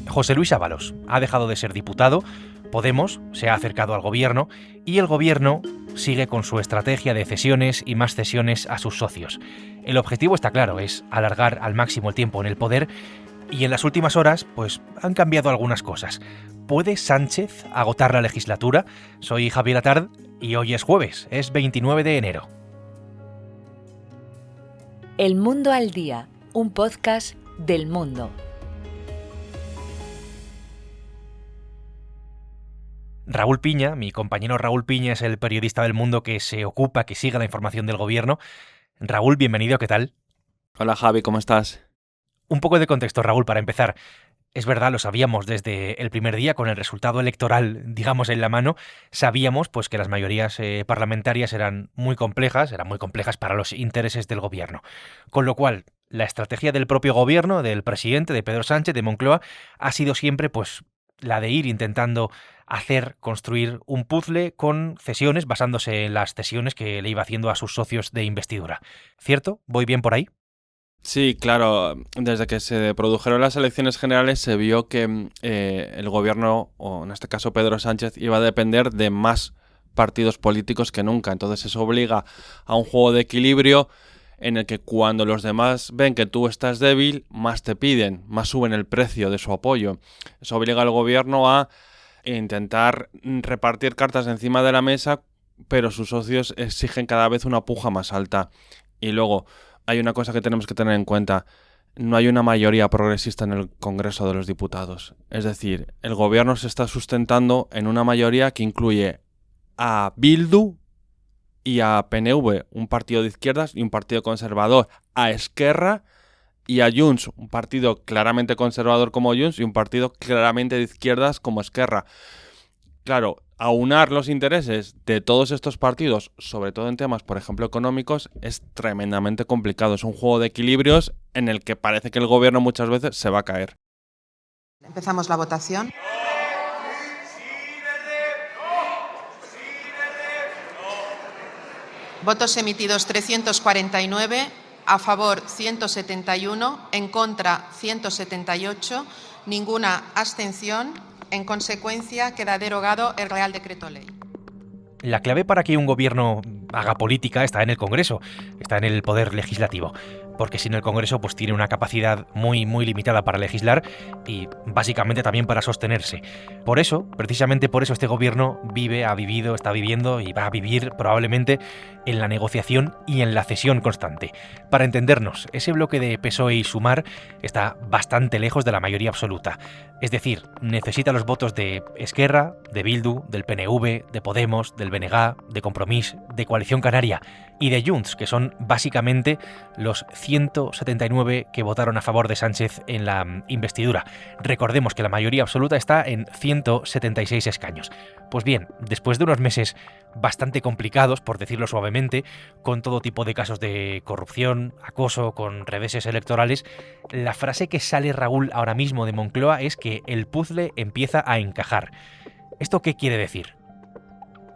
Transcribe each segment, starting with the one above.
José Luis Ábalos ha dejado de ser diputado, Podemos se ha acercado al gobierno y el gobierno sigue con su estrategia de cesiones y más cesiones a sus socios. El objetivo está claro, es alargar al máximo el tiempo en el poder y en las últimas horas pues han cambiado algunas cosas. ¿Puede Sánchez agotar la legislatura? Soy Javier Atard y hoy es jueves, es 29 de enero. El Mundo al Día, un podcast del Mundo. Raúl Piña, mi compañero Raúl Piña es el periodista del Mundo que sigue la información del gobierno. Raúl, bienvenido, ¿qué tal? Hola Javi, ¿cómo estás? Un poco de contexto, Raúl, para empezar. Es verdad, lo sabíamos desde el primer día, con el resultado electoral, digamos, en la mano, sabíamos pues que las mayorías parlamentarias eran muy complejas para los intereses del gobierno. Con lo cual, la estrategia del propio gobierno, del presidente, de Pedro Sánchez, de Moncloa, ha sido siempre pues la de ir intentando construir un puzzle con cesiones, basándose en las cesiones que le iba haciendo a sus socios de investidura. ¿Cierto? ¿Voy bien por ahí? Sí, claro, desde que se produjeron las elecciones generales se vio que el gobierno, o en este caso Pedro Sánchez, iba a depender de más partidos políticos que nunca. Entonces eso obliga a un juego de equilibrio en el que cuando los demás ven que tú estás débil, más te piden, más suben el precio de su apoyo. Eso obliga al gobierno a intentar repartir cartas encima de la mesa, pero sus socios exigen cada vez una puja más alta. Y luego hay una cosa que tenemos que tener en cuenta: no hay una mayoría progresista en el Congreso de los Diputados. Es decir, el gobierno se está sustentando en una mayoría que incluye a Bildu y a PNV, un partido de izquierdas y un partido conservador, a Esquerra y a Junts, un partido claramente conservador como Junts y un partido claramente de izquierdas como Esquerra. Claro, aunar los intereses de todos estos partidos, sobre todo en temas, por ejemplo, económicos, es tremendamente complicado. Es un juego de equilibrios en el que parece que el gobierno muchas veces se va a caer. Empezamos la votación. Votos emitidos 349, a favor 171, en contra 178, ninguna abstención. En consecuencia, queda derogado el Real Decreto Ley. La clave para que un gobierno haga política está en el Congreso, está en el poder legislativo, porque sin el Congreso pues tiene una capacidad muy limitada para legislar y básicamente también para sostenerse. Por eso, precisamente por eso, este gobierno está viviendo y va a vivir probablemente en la negociación y en la cesión constante. Para entendernos, ese bloque de PSOE y Sumar está bastante lejos de la mayoría absoluta. Es decir, necesita los votos de Esquerra, de Bildu, del PNV, de Podemos, del BNG, de Compromís, de Coalición Canaria y de Junts, que son básicamente los 179 que votaron a favor de Sánchez en la investidura. Recordemos que la mayoría absoluta está en 176 escaños. Pues bien, después de unos meses bastante complicados, por decirlo suavemente, con todo tipo de casos de corrupción, acoso, con reveses electorales, la frase que sale, Raúl, ahora mismo de Moncloa es que el puzzle empieza a encajar. ¿Esto qué quiere decir?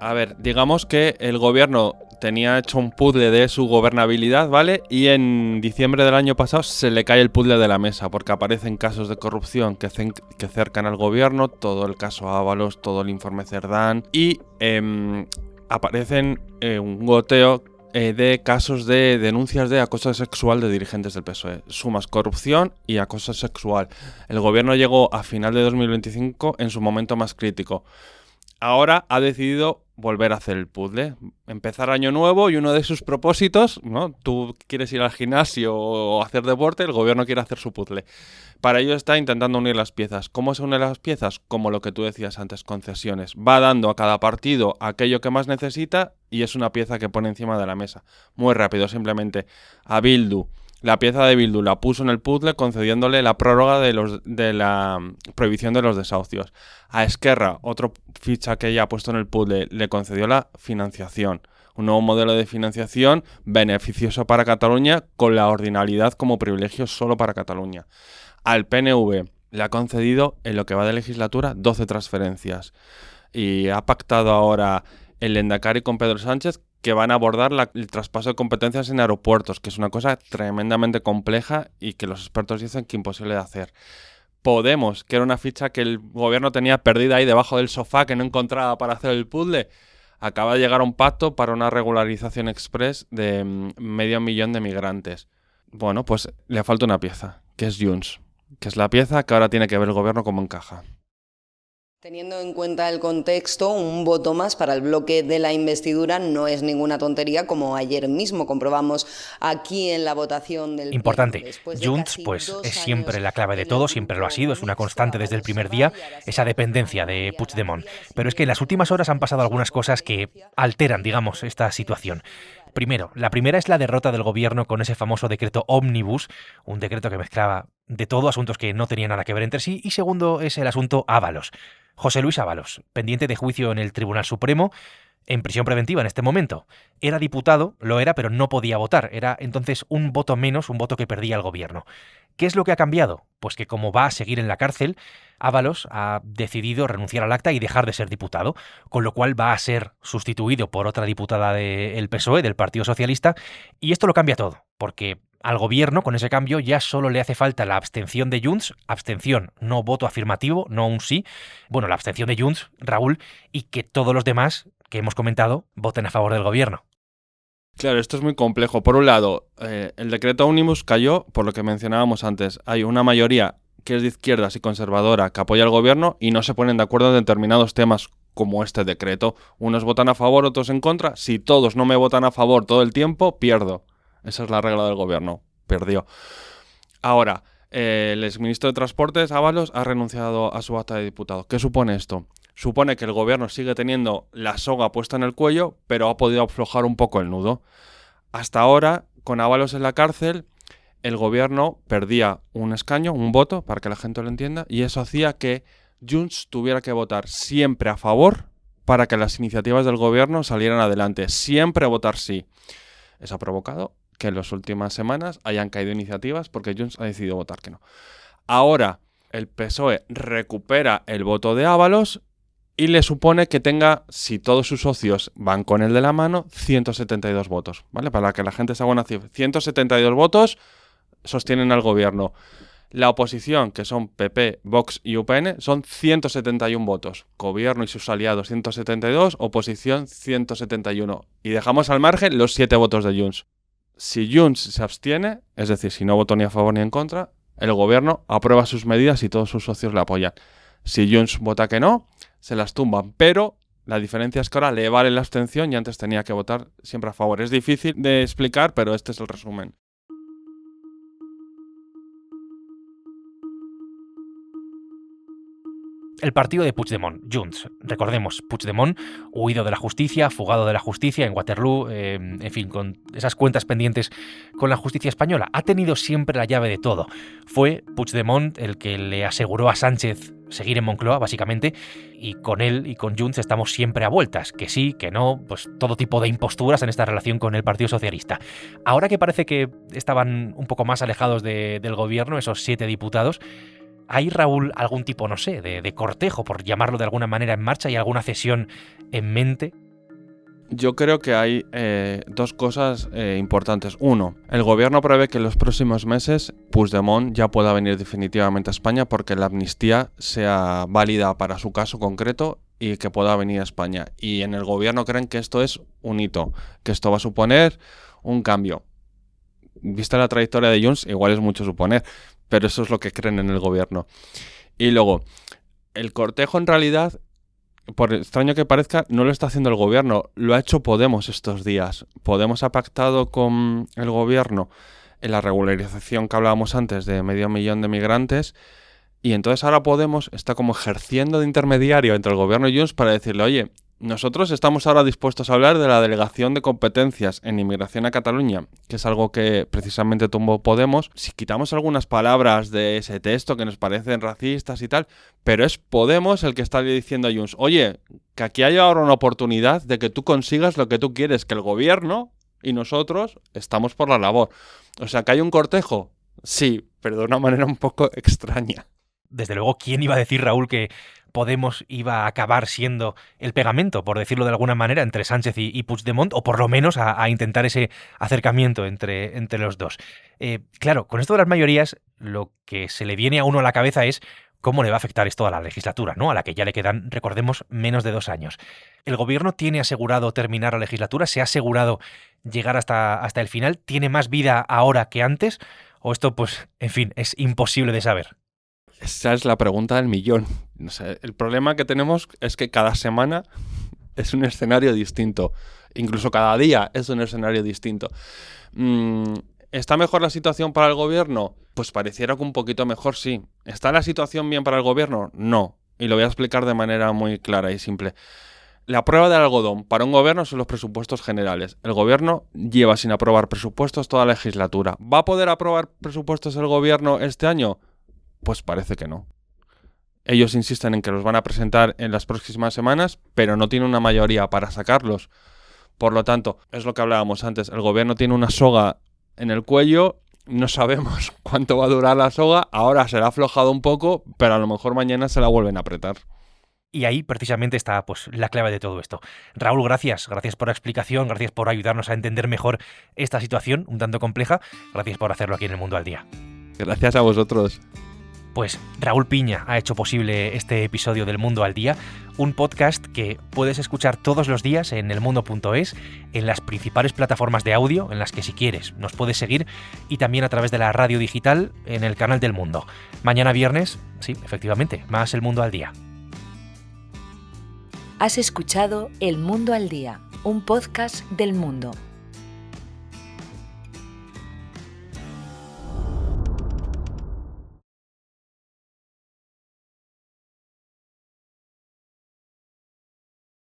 A ver, digamos que el gobierno tenía hecho un puzzle de su gobernabilidad, ¿vale? Y en diciembre del año pasado se le cae el puzzle de la mesa porque aparecen casos de corrupción que cercan al gobierno, todo el caso Ábalos, todo el informe Cerdán y aparecen un goteo de casos de denuncias de acoso sexual de dirigentes del PSOE. Sumas corrupción y acoso sexual. El gobierno llegó a final de 2025 en su momento más crítico. Ahora ha decidido volver a hacer el puzzle, empezar año nuevo y uno de sus propósitos, ¿no? Tú quieres ir al gimnasio o hacer deporte, el gobierno quiere hacer su puzzle. Para ello está intentando unir las piezas. ¿Cómo se unen las piezas? Como lo que tú decías antes, concesiones. Va dando a cada partido aquello que más necesita y es una pieza que pone encima de la mesa. Muy rápido, simplemente. A Bildu. La pieza de Bildu la puso en el puzzle concediéndole la prórroga de la prohibición de los desahucios. A Esquerra, otro ficha que ella ha puesto en el puzzle, le concedió la financiación. Un nuevo modelo de financiación beneficioso para Cataluña con la ordinalidad como privilegio solo para Cataluña. Al PNV le ha concedido en lo que va de legislatura 12 transferencias. Y ha pactado ahora el Lehendakari con Pedro Sánchez que van a abordar el traspaso de competencias en aeropuertos, que es una cosa tremendamente compleja y que los expertos dicen que imposible de hacer. Podemos, que era una ficha que el gobierno tenía perdida ahí debajo del sofá que no encontraba para hacer el puzzle, acaba de llegar a un pacto para una regularización express de 500.000 de migrantes. Bueno, pues le falta una pieza, que es Junts, que es la pieza que ahora tiene que ver el gobierno cómo encaja. Teniendo en cuenta el contexto, un voto más para el bloque de la investidura no es ninguna tontería, como ayer mismo comprobamos aquí en la votación del Importante, Junts pues es siempre la clave de todo, siempre lo ha sido, es una constante desde el primer día, esa dependencia de Puigdemont. Pero es que en las últimas horas han pasado algunas cosas que alteran, digamos, esta situación. Primero, la primera es la derrota del gobierno con ese famoso decreto Omnibus, un decreto que mezclaba de todo asuntos que no tenían nada que ver entre sí, y segundo es el asunto Ábalos. José Luis Ábalos, pendiente de juicio en el Tribunal Supremo, en prisión preventiva en este momento. Era diputado, lo era, pero no podía votar. Era entonces un voto menos, un voto que perdía el gobierno. ¿Qué es lo que ha cambiado? Pues que como va a seguir en la cárcel, Ábalos ha decidido renunciar al acta y dejar de ser diputado, con lo cual va a ser sustituido por otra diputada del PSOE, del Partido Socialista, y esto lo cambia todo, porque al gobierno, con ese cambio, ya solo le hace falta la abstención de Junts, abstención, no voto afirmativo, no un sí, bueno, la abstención de Junts, Raúl, y que todos los demás que hemos comentado voten a favor del gobierno. Claro, esto es muy complejo. Por un lado, el decreto Omnibus cayó por lo que mencionábamos antes. Hay una mayoría que es de izquierdas y conservadora que apoya al gobierno y no se ponen de acuerdo en determinados temas como este decreto. Unos votan a favor, otros en contra. Si todos no me votan a favor todo el tiempo, pierdo. Esa es la regla del gobierno. Perdió. Ahora, el exministro de Transportes, Ábalos, ha renunciado a su acta de diputado. ¿Qué supone esto? Supone que el gobierno sigue teniendo la soga puesta en el cuello, pero ha podido aflojar un poco el nudo. Hasta ahora, con Ábalos en la cárcel, el gobierno perdía un escaño, un voto, para que la gente lo entienda, y eso hacía que Junts tuviera que votar siempre a favor para que las iniciativas del gobierno salieran adelante. Siempre votar sí. Eso ha provocado que en las últimas semanas hayan caído iniciativas porque Junts ha decidido votar que no. Ahora, el PSOE recupera el voto de Ábalos y le supone que tenga, si todos sus socios van con él de la mano, 172 votos, ¿vale? Para que la gente se haga una cifra. 172 votos sostienen al gobierno. La oposición, que son PP, Vox y UPN, son 171 votos. Gobierno y sus aliados 172, oposición 171. Y dejamos al margen los 7 votos de Junts. Si Junts se abstiene, es decir, si no votó ni a favor ni en contra, el gobierno aprueba sus medidas y todos sus socios le apoyan. Si Junts vota que no, se las tumban, pero la diferencia es que ahora le vale la abstención y antes tenía que votar siempre a favor. Es difícil de explicar, pero este es el resumen. El partido de Puigdemont, Junts. Recordemos, Puigdemont, huido de la justicia, fugado de la justicia en Waterloo, en fin, con esas cuentas pendientes con la justicia española. Ha tenido siempre la llave de todo. Fue Puigdemont el que le aseguró a Sánchez seguir en Moncloa, básicamente, y con él y con Junts estamos siempre a vueltas. Que sí, que no, pues todo tipo de imposturas en esta relación con el Partido Socialista. Ahora que parece que estaban un poco más alejados del gobierno, esos 7 diputados, ¿hay, Raúl, algún tipo, no sé, de cortejo, por llamarlo de alguna manera, en marcha y alguna cesión en mente? Yo creo que hay dos cosas importantes. Uno, el gobierno prevé que en los próximos meses Puigdemont ya pueda venir definitivamente a España porque la amnistía sea válida para su caso concreto y que pueda venir a España. Y en el gobierno creen que esto es un hito, que esto va a suponer un cambio. Vista la trayectoria de Junts, igual es mucho suponer, pero eso es lo que creen en el gobierno. Y luego, el cortejo en realidad, por extraño que parezca, no lo está haciendo el gobierno, lo ha hecho Podemos estos días. Podemos ha pactado con el gobierno en la regularización que hablábamos antes de 500.000 de migrantes, y entonces ahora Podemos está como ejerciendo de intermediario entre el gobierno y Junts para decirle, oye, nosotros estamos ahora dispuestos a hablar de la delegación de competencias en inmigración a Cataluña, que es algo que precisamente tumbó Podemos. Si quitamos algunas palabras de ese texto que nos parecen racistas y tal, pero es Podemos el que está diciendo a Junts, oye, que aquí hay ahora una oportunidad de que tú consigas lo que tú quieres, que el gobierno y nosotros estamos por la labor. O sea, ¿que hay un cortejo? Sí, pero de una manera un poco extraña. Desde luego, ¿quién iba a decir, Raúl, que Podemos iba a acabar siendo el pegamento, por decirlo de alguna manera, entre Sánchez y Puigdemont, o por lo menos a intentar ese acercamiento entre los dos? Claro, con esto de las mayorías, lo que se le viene a uno a la cabeza es cómo le va a afectar esto a la legislatura, ¿no? A la que ya le quedan, recordemos, menos de 2 años. ¿El gobierno tiene asegurado terminar la legislatura? ¿Se ha asegurado llegar hasta el final? ¿Tiene más vida ahora que antes? ¿O esto, pues, en fin, es imposible de saber? Esa es la pregunta del millón. No sé, el problema que tenemos es que cada semana es un escenario distinto. Incluso cada día es un escenario distinto. ¿Está mejor la situación para el gobierno? Pues pareciera que un poquito mejor, sí. ¿Está la situación bien para el gobierno? No. Y lo voy a explicar de manera muy clara y simple. La prueba del algodón para un gobierno son los presupuestos generales. El gobierno lleva sin aprobar presupuestos toda la legislatura. ¿Va a poder aprobar presupuestos el gobierno este año? Pues parece que no. Ellos insisten en que los van a presentar en las próximas semanas, pero no tienen una mayoría para sacarlos. Por lo tanto, es lo que hablábamos antes, el gobierno tiene una soga en el cuello, no sabemos cuánto va a durar la soga, ahora se la ha aflojado un poco, pero a lo mejor mañana se la vuelven a apretar. Y ahí precisamente está, pues, la clave de todo esto. Raúl, gracias por la explicación, gracias por ayudarnos a entender mejor esta situación un tanto compleja, gracias por hacerlo aquí en El Mundo al Día. Gracias a vosotros. Pues Raúl Piña ha hecho posible este episodio del Mundo al Día, un podcast que puedes escuchar todos los días en elmundo.es, en las principales plataformas de audio, en las que si quieres nos puedes seguir, y también a través de la radio digital en el canal del Mundo. Mañana viernes, sí, efectivamente, más El Mundo al Día. Has escuchado El Mundo al Día, un podcast del Mundo.